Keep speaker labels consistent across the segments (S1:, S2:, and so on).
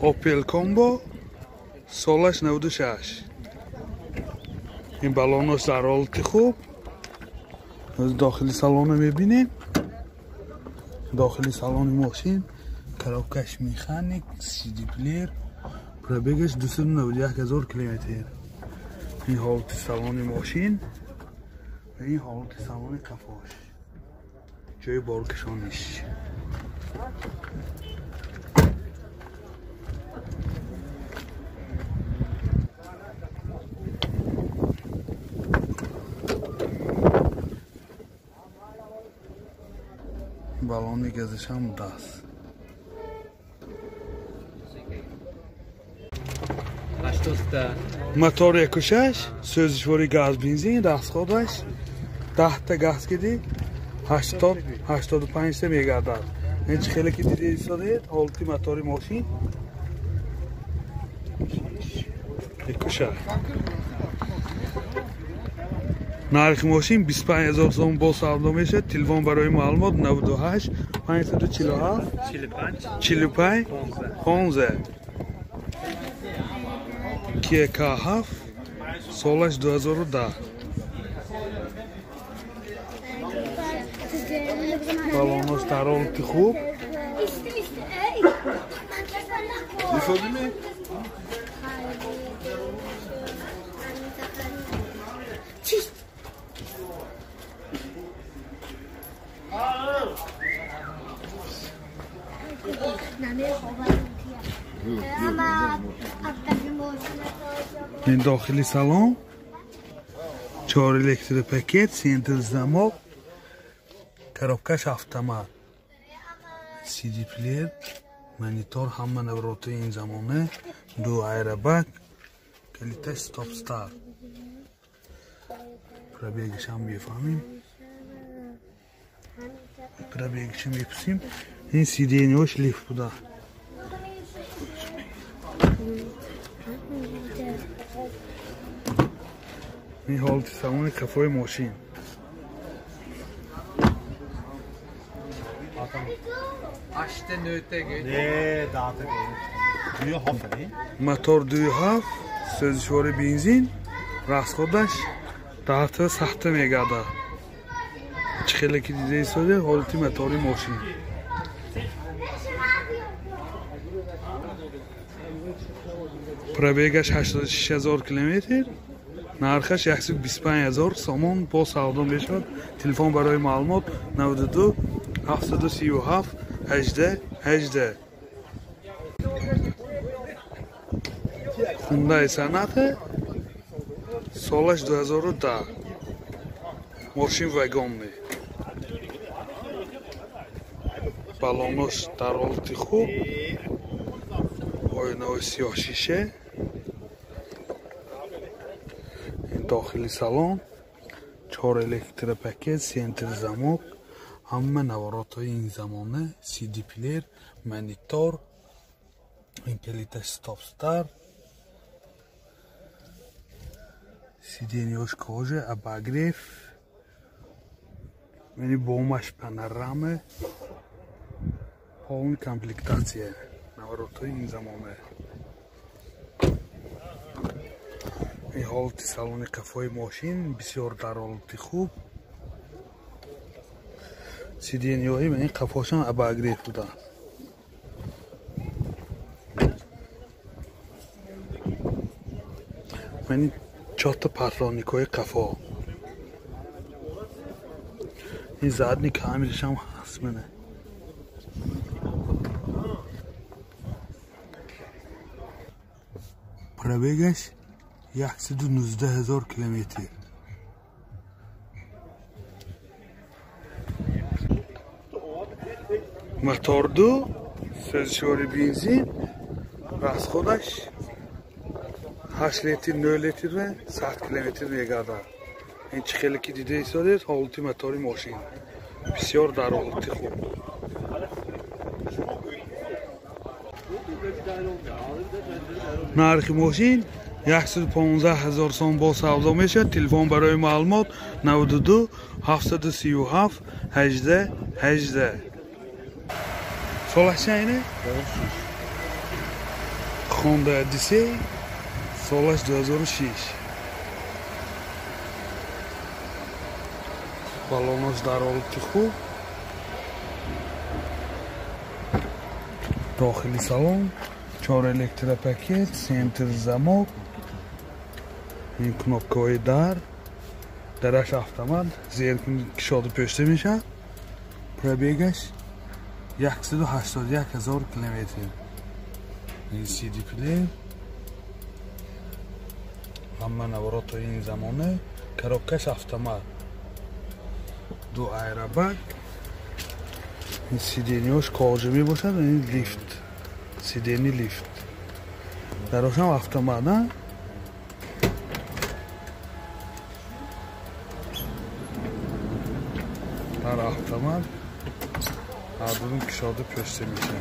S1: Opel Combo سالش 96. این بالونش در حالت خوب. داخلی سالن میبینیم. داخلی سالن ماشین کراوکش میخانیک CD پلیر پرابگش 291,000 کیلومتر. این حالت سالن ماشین و این حالت سالن کفاش جای بارکشانش. بالونی گازش هم دست. موتور 1.6 سوزشواری گاز بنزین دست خودش 10 تا گاز کدی 85 میگردد. این خیلی که دیده ایستادید حالتی موتور ماشین 1.6. نرخ ماشین 25,000 سوم با سودا میشه. تلفن برای معلومات 98 547 45 15 Kia K7 سالش 2010. بالونش در حالت خوب. این داخلی سالن 4 الکتریک پاکت سنتر زماق کراوکش автомат CD پلیر مانیتور همه نورات این زمانه 2 ایربگ کلیت استاپ استارت. پرابگش هم بفهمیم. پرابگش میپسیم. این CD نیوش لیف بوده. این حالت سالن کفای ماشین. موتور 2.7 سوزشواری بنزین راست خودش 10 تا سخت میگرده. خیلی که دیده ایستاده حالتی موتور ماشین. پرابگش 86,000 کیلومتر. نرخش 125,000 سوم با سودا میشد. تلفن برای معلومات 92 737 18 18. Hyundai Sonata سالش 2010. ماشین واگن. بالونش در حالت خوب. آینه سیاه شیشه. داخلی سالن 4 الکتریک پاکت سنتر زماق همه نوارات های این زمانه CD پلیر مانیتور این کلیت استاپ استارت CD نیوش کاژه اباگریف یعنی بومش پانورامه полная комплектация نوارات های این زمانه. این حالت سالن کفای ماشین بسیار در حالت خوب. CD نیوهی و این کفاش هم اباگریف بوده. این 4 تا پترونیک های کفا. این زدنی کاملش هم هست منه. پرابگش 119,000 کیلومتر. موتور 2 سوزشواری بنزین راست خودش 8 لیتر 9 لیتر و 100 کیلومتر میگرده. این خیلی که دیده ایستادید حالت موتور ماشین بسیار در حالت خوب. نرخ ماشین 115,000 سوم با سودا میشه. تلفن برای معلومات 92 737 18 18. سالش چنده؟ Honda Odyssey سالش 2006 بالونش در حالت خوب داخلی سالن 4 الکتروپاکت سنتر زمک این کناپکای درش автомат زیر کشاده پشته میشه پرابیگش 181,000 کیلومتر این سی دی پلی همه نوارات این زمانه کروبکش автомат دو ایربگ این سیدینیوش کاجمی باشد این لیفت سیدینی لیفت دراش هم автомат نه در автомат هر دون کشاده پشته میشه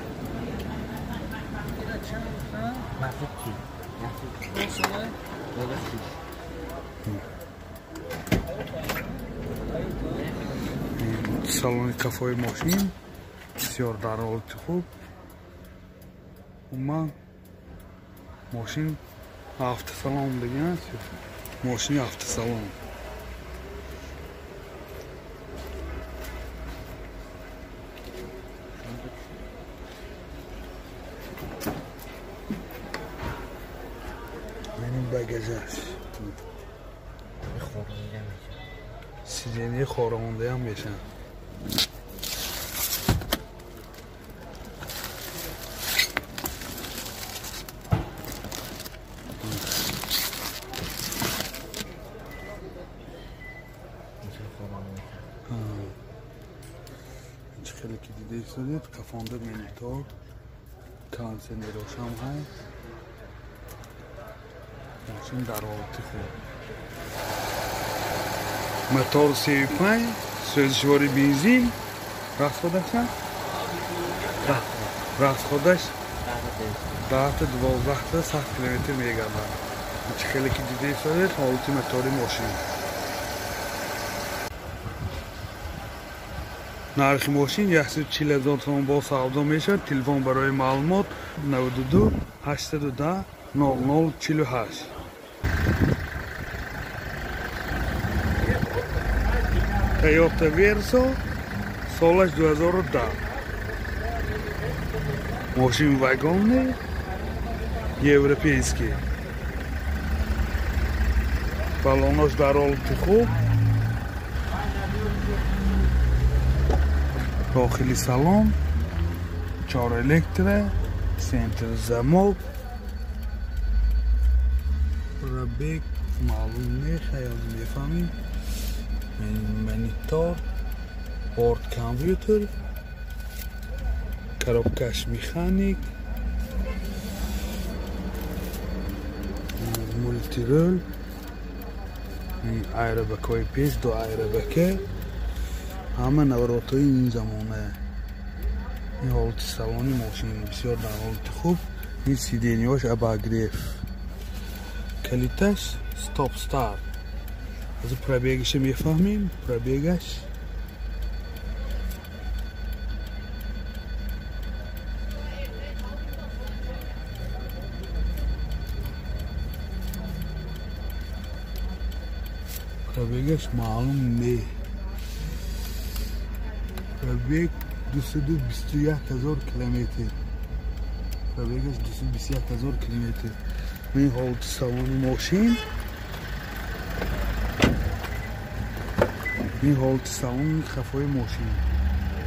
S1: салони кафои мошин бисёр дар ҳолати хуб умуман мошин автосалон диган мошини автосалон менин багажаш сидени хорондаам мешавад خیلی که دیده شدید کفانده منیتور کانسنی روشم های ماشین در حالتی خوب موتور 35 سوزشواری بنزین رفت خودش رفت خودش 10-12 100 کیلومتر میگردد خیلی که دیده شدید حالتی موتور ماشین нархи мошин 140,000 сом бо савдо мешавад. Телефон барои маълумот 92 810 0048. Toyota Verso солаш 2010. Мошин вагонный, европейский. Балонош дар ҳолати хуб. داخلی سالن 4 الکتره سنتر زمک پرابیگ معلوم نیست خیال میفهمیم منیتور بورد کامپیوتر коробкаш механик мультирол айробакои пеш до айробаке همه نوارات های این زمانه این حالت سالانی ماشین بسیار در حالت خوب این سیدینی هاش اباگریف کلیتش ستاپ ستار از پرابیگش میفهمیم پرابیگش معلوم نه پرابیگ 221,000 کیلومتر پرابیگش 221,000 کیلومتر این حالت سالانی ماشین این حالت سالان خفای ماشین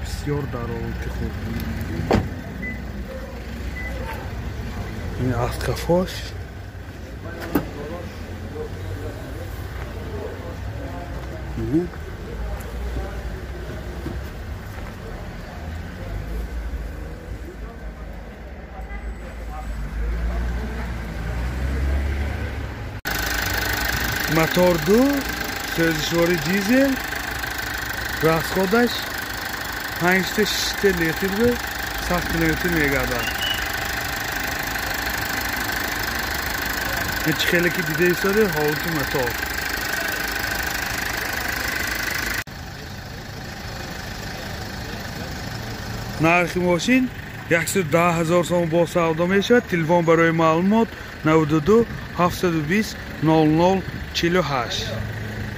S1: بسیار در حالت خوب این از خفاش мотор 2 سوزشواری دیزل расходаш 5-6 литр به 100 کیلومتر میگردد هیچ خیلی که دیده ایستاده حالت موتور нархи мошин 110,000 сом бо савдо мешавад. Телефон барои маълумот 92 720 00 48.